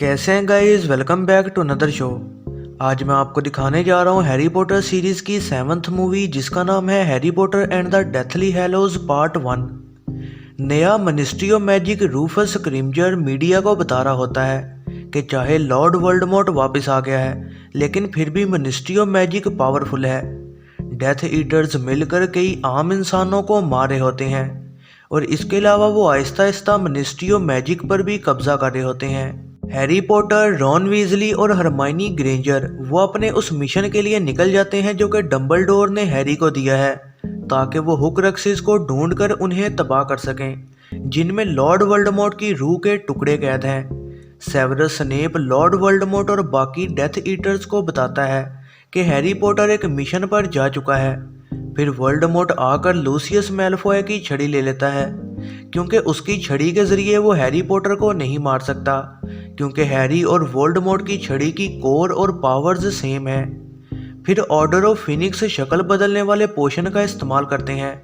कैसे हैं guys, welcome back to another show. आज मैं आपको दिखाने जा रहा हूँ हैरी पॉटर सीरीज की 7th मूवी जिसका नाम है Harry Potter and the Deathly Hallows part 1। नया ministry of magic Rufus Scrimgeour media को बता रहा होता है कि चाहे लॉर्ड वोल्डेमॉर्ट वापस आ गया है लेकिन फिर भी मिनिस्ट्री ऑफ मैजिक पावरफुल है। डेथ ईटर्स मिलकर कई आम इंसानों को मार रहे होते हैं और इसके अलावा वो Aahista Aahista ministry of magic पर भी कब्जा कर रहे होते हैं। हैरी पॉटर, रॉन वीजली और हरमाइनी ग्रेंजर वो अपने उस मिशन के लिए निकल जाते हैं जो कि डंबलडोर ने हैरी को दिया है ताकि वो हुक्राक्सिस को ढूंढकर उन्हें तबाह कर सकें, जिनमें लॉर्ड वोल्डेमॉर्ट की रूह के टुकड़े कैद हैं। सेवरस स्नेप लॉर्ड वोल्डेमॉर्ट और बाकी डेथ ईटर्स को बताता है कि हैरी पॉटर एक मिशन पर जा चुका है। फिर वोल्डेमॉर्ट आकर लूसियस मैल्फॉय की छड़ी ले लेता है क्योंकि उसकी छड़ी के जरिए वो हैरी पॉटर को नहीं मार सकता, क्योंकि हैरी और वोल्डेमॉर्ट की छड़ी की कोर और पावर्स सेम है। फिर ऑर्डर ऑफ फिनिक्स शक्ल बदलने वाले पोशन का इस्तेमाल करते हैं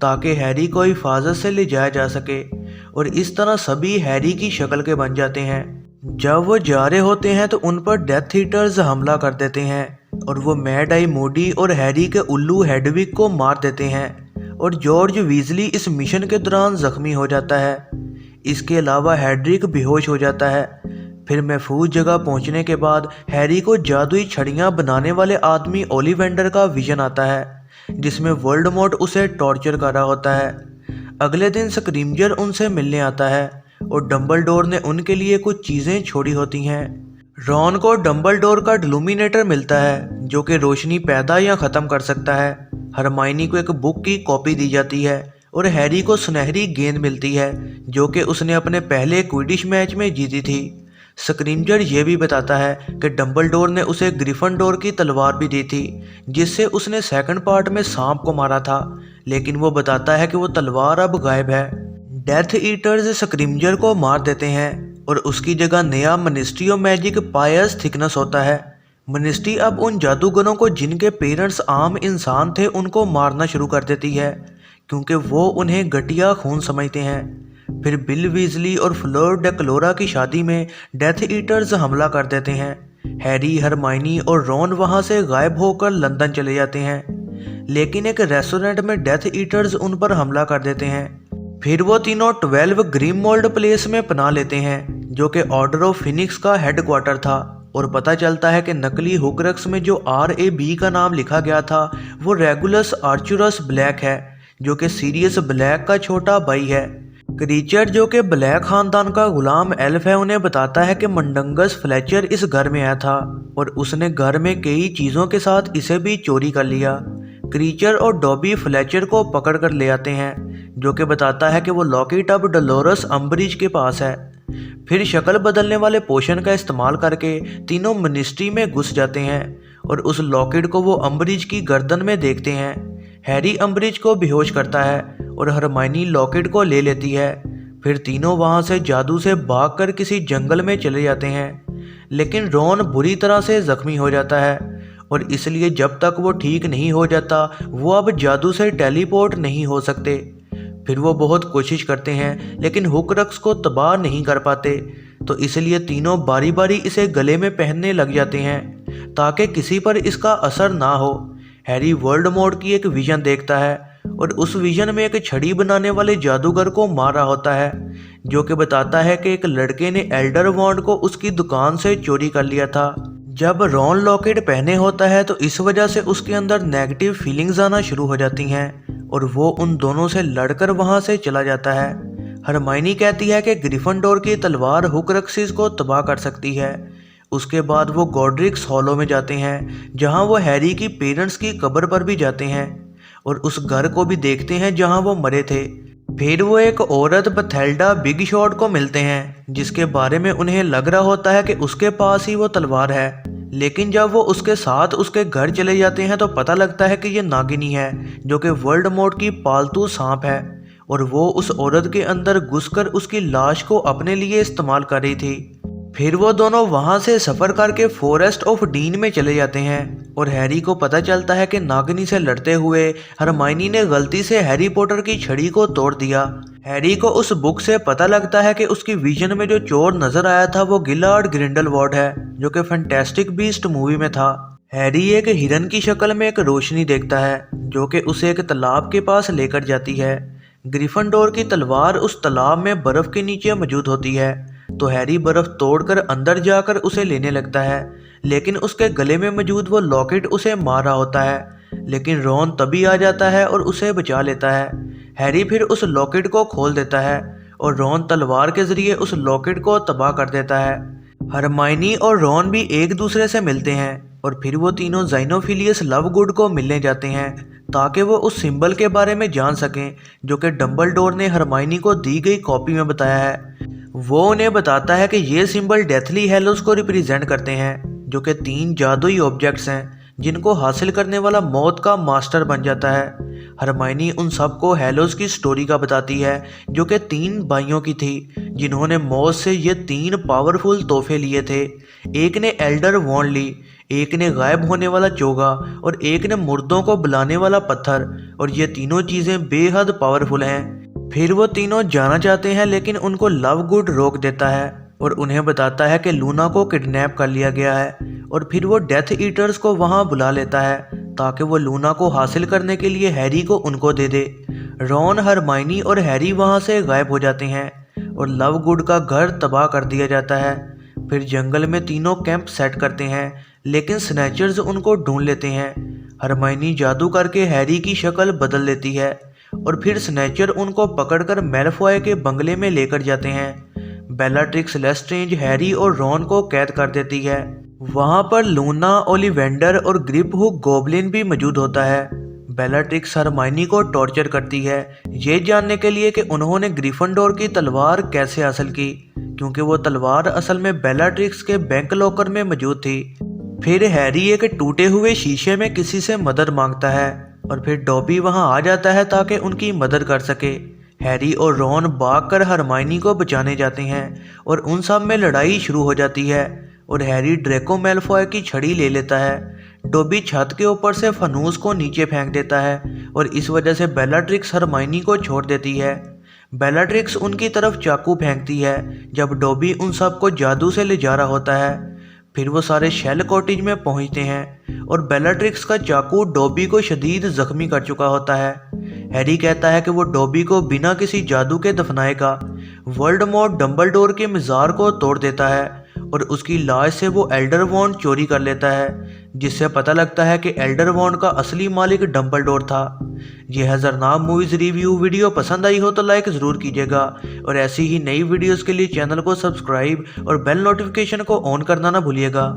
ताकि हैरी को हिफाजत से ले जाया जा सके और इस तरह सभी हैरी की शक्ल के बन जाते हैं। जब वो जा रहे होते हैं तो उन पर डेथ ईटर्स हमला कर देते हैं और वो मैड आई मूडी और हैरी के उल्लू हेडविग को मार देते हैं और जॉर्ज वीजली इस मिशन के दौरान जख्मी हो जाता है। इसके अलावा हैड्रिक बेहोश हो जाता है। फिर महफूज जगह पहुंचने के बाद हैरी को जादुई छड़ियां बनाने वाले आदमी ओलिवेंडर का विजन आता है जिसमें वोल्डेमॉर्ट उसे टॉर्चर कर रहा होता है। अगले दिन स्क्रिमजेयर उनसे मिलने आता है और डंबलडोर ने उनके लिए कुछ चीज़ें छोड़ी होती हैं। रॉन को डंबलडोर का डिलुमिनेटर मिलता है जो कि रोशनी पैदा या ख़त्म कर सकता है। हरमाइनी को एक बुक की कॉपी दी जाती है और हैरी को सुनहरी गेंद मिलती है जो कि उसने अपने पहले क्विडिश मैच में जीती थी। स्क्रिमजेयर ये भी बताता है कि डंबलडोर ने उसे ग्रिफिंडोर की तलवार भी दी थी जिससे उसने सेकंड पार्ट में सांप को मारा था, लेकिन वो बताता है कि वो तलवार अब गायब है। डेथ ईटर्स स्क्रिमजेयर को मार देते हैं और उसकी जगह नया ministry of magic pierce thickness होता है। मिनिस्ट्री अब उन जादूगरों को जिनके पेरेंट्स आम इंसान थे उनको मारना शुरू कर देती है क्योंकि वो उन्हें घटिया खून समझते हैं। फिर बिल वीजली और फ्लोर डेक्लोरा की शादी में डेथ ईटर्स हमला कर देते हैं। हैरी, हरमाइनी और रॉन वहां से गायब होकर लंदन चले जाते हैं, लेकिन एक रेस्टोरेंट में डेथ ईटर्स उन पर हमला कर देते हैं। फिर वो तीनों 12 ग्रीममोल्ड प्लेस में पनाह लेते हैं जो कि ऑर्डर ऑफ फिनिक्स का हेडक्वार्टर था और पता चलता है कि नकली हुक्राक्स में जो RAB का नाम लिखा गया था वो रेगुलस आर्चुरस ब्लैक है जो कि सीरियस ब्लैक का छोटा भाई है। क्रीचर जो कि ब्लैक खानदान का गुलाम एल्फ है उन्हें बताता है कि मंडंगस फ्लेचर इस घर में आया था और उसने घर में कई चीज़ों के साथ इसे भी चोरी कर लिया। क्रीचर और डॉबी फ्लेचर को पकड़ कर ले आते हैं जो कि बताता है कि वो लॉकेट अब डलोरस अम्बरिज के पास है। फिर शक्ल बदलने वाले पोशन का इस्तेमाल करके तीनों मिनिस्ट्री में घुस जाते हैं और उस लॉकेट को वो अम्बरिज की गर्दन में देखते हैं। हैरी अम्बरिज को बेहोश करता है और हरमाइनी लॉकेट को ले लेती है। फिर तीनों वहां से जादू से भागकर किसी जंगल में चले जाते हैं, लेकिन रॉन बुरी तरह से जख्मी हो जाता है और इसलिए जब तक वो ठीक नहीं हो जाता वो अब जादू से टेलीपोर्ट नहीं हो सकते। फिर वो बहुत कोशिश करते हैं लेकिन हुक्राक्स को तबाह नहीं कर पाते, तो इसलिए तीनों बारी बारी इसे गले में पहनने लग जाते हैं ताकि किसी पर इसका असर ना हो। हैरी वोल्डेमॉर्ट की एक विजन देखता है और उस विजन में एक छड़ी बनाने वाले जादूगर को मार रहा होता है जो कि बताता है कि एक लड़के ने एल्डर वॉन्ड को उसकी दुकान से चोरी कर लिया था। जब रॉन लॉकेट पहने होता है तो इस वजह से उसके अंदर नेगेटिव फीलिंग्स आना शुरू हो जाती हैं और वो उन दोनों से लड़कर वहां से चला जाता है। हरमाइनी कहती है कि ग्रिफिंडोर की तलवार हुक्राक्सिस को तबाह कर सकती है। उसके बाद वो गॉड्रिक्स हॉलो में जाते हैं जहां वो हैरी की पेरेंट्स की कब्र पर भी जाते हैं और उस घर को भी देखते हैं जहां वो मरे थे। फिर वो एक औरत बथेल्डा बिग शॉट को मिलते हैं जिसके बारे में उन्हें लग रहा होता है कि उसके पास ही वो तलवार है, लेकिन जब वो उसके साथ उसके घर चले जाते हैं तो पता लगता है कि ये नागिनी है जो कि वोल्डेमॉर्ट की पालतू सांप है और वो उस औरत के अंदर घुसकर उसकी लाश को अपने लिए इस्तेमाल कर रही थी। फिर वो दोनों वहां से सफर करके फॉरेस्ट ऑफ डीन में चले जाते हैं और हैरी को पता चलता है कि नागिनी से लड़ते हुए हरमाइनी ने गलती से हैरी पॉटर की छड़ी को तोड़ दिया। हैरी को उस बुक से पता लगता है कि उसकी विजन में जो चोर नजर आया था वो गिलार्ड ग्रिंडलवॉल्ड है, जो कि फैंटास्टिक बीस्ट मूवी में था। हैरी एक हिरन की शक्ल में एक रोशनी देखता है जो कि उसे एक तालाब के पास लेकर जाती है। ग्रिफिंडोर की तलवार उस तालाब में बर्फ के नीचे मौजूद होती है, तो हैरी बर्फ तोड़कर अंदर जाकर उसे लेने लगता है, लेकिन उसके गले में मौजूद वो लॉकेट उसे मार रहा होता है। लेकिन रॉन तभी आ जाता है और उसे बचा लेता है। हैरी फिर उस लॉकेट को खोल देता है और रॉन तलवार के जरिए उस लॉकेट को तबाह कर देता है। हरमाइनी और रॉन भी एक दूसरे से मिलते हैं और फिर वो तीनों ज़ाइनोफिलियस लवगुड को मिलने जाते हैं ताकि वो उस सिंबल के बारे में जान सकें जो कि डंबलडोर ने हरमाइनी को दी गई कॉपी में बताया है। वो उन्हें बताता है कि ये सिंबल डेथली हैलोज को रिप्रेजेंट करते हैं, जो कि 3 जादुई ऑब्जेक्ट्स हैं जिनको हासिल करने वाला मौत का मास्टर बन जाता है। हरमाइनी उन सबको हैलोज की स्टोरी का बताती है जो कि 3 भाइयों की थी जिन्होंने मौत से ये 3 पावरफुल तोहफे लिए थे। एक ने एल्डर वॉन्ड ली, एक ने गायब होने वाला चोगा और एक ने मुर्दों को बुलाने वाला पत्थर, और ये तीनों चीज़ें बेहद पावरफुल हैं। फिर वो तीनों जाना चाहते हैं लेकिन उनको लवगुड रोक देता है और उन्हें बताता है कि लूना को किडनैप कर लिया गया है, और फिर वो डेथ ईटर्स को वहां बुला लेता है ताकि वो लूना को हासिल करने के लिए हैरी को उनको दे दे। रॉन, हरमाइनी और हैरी वहां से गायब हो जाते हैं और लवगुड का घर तबाह कर दिया जाता है। फिर जंगल में तीनों कैंप सेट करते हैं लेकिन स्नैचर्स उनको ढूंढ लेते हैं। हरमाइनी जादू करके हैरी की शक्ल बदल लेती है और फिर स्नैचर उनको पकड़कर मैलफॉय के बंगले में लेकर जाते हैं। बेलाट्रिक्स लेस्ट्रेंज हैरी और रॉन को कैद कर देती है। वहां पर लूना, ओलिवेंडर और ग्रिप हुक गॉब्लिन भी मौजूद होता है। बेलाट्रिक्स हरमाइनी को टॉर्चर करती है ये जानने के लिए कि उन्होंने ग्रिफिंडोर की तलवार कैसे हासिल की, क्योंकि वो तलवार असल में बेलाट्रिक्स के बैंक लॉकर में मौजूद थी। फिर हैरी एक टूटे हुए शीशे में किसी से मदद मांगता है और फिर डॉबी वहां आ जाता है ताकि उनकी मदद कर सके। हैरी और रॉन भागकर हरमाइनी को बचाने जाते हैं और उन सब में लड़ाई शुरू हो जाती है और हैरी ड्रेको मैलफॉय की छड़ी ले लेता है। डॉबी छत के ऊपर से फनूस को नीचे फेंक देता है और इस वजह से बेलाट्रिक्स हरमाइनी को छोड़ देती है। बेलाट्रिक्स उनकी तरफ चाकू फेंकती है जब डॉबी उन सब को जादू से ले जा रहा होता है। फिर वो सारे शेल कॉटेज में पहुंचते हैं और बेलाट्रिक्स का चाकू डॉबी को शदीद जख्मी कर चुका होता है। हैरी कहता है कि वो डॉबी को बिना किसी जादू के दफनाएगा। वोल्डेमॉर्ट डंबलडोर के मज़ार को तोड़ देता है और उसकी लाश से वो एल्डर वॉन्ड चोरी कर लेता है, जिससे पता लगता है कि एल्डर वॉन्ड का असली मालिक डंबलडोर था। ये है ज़रनाब मूवीज़ रिव्यू। वीडियो पसंद आई हो तो लाइक ज़रूर कीजिएगा और ऐसी ही नई वीडियोस के लिए चैनल को सब्सक्राइब और बेल नोटिफिकेशन को ऑन करना ना भूलिएगा।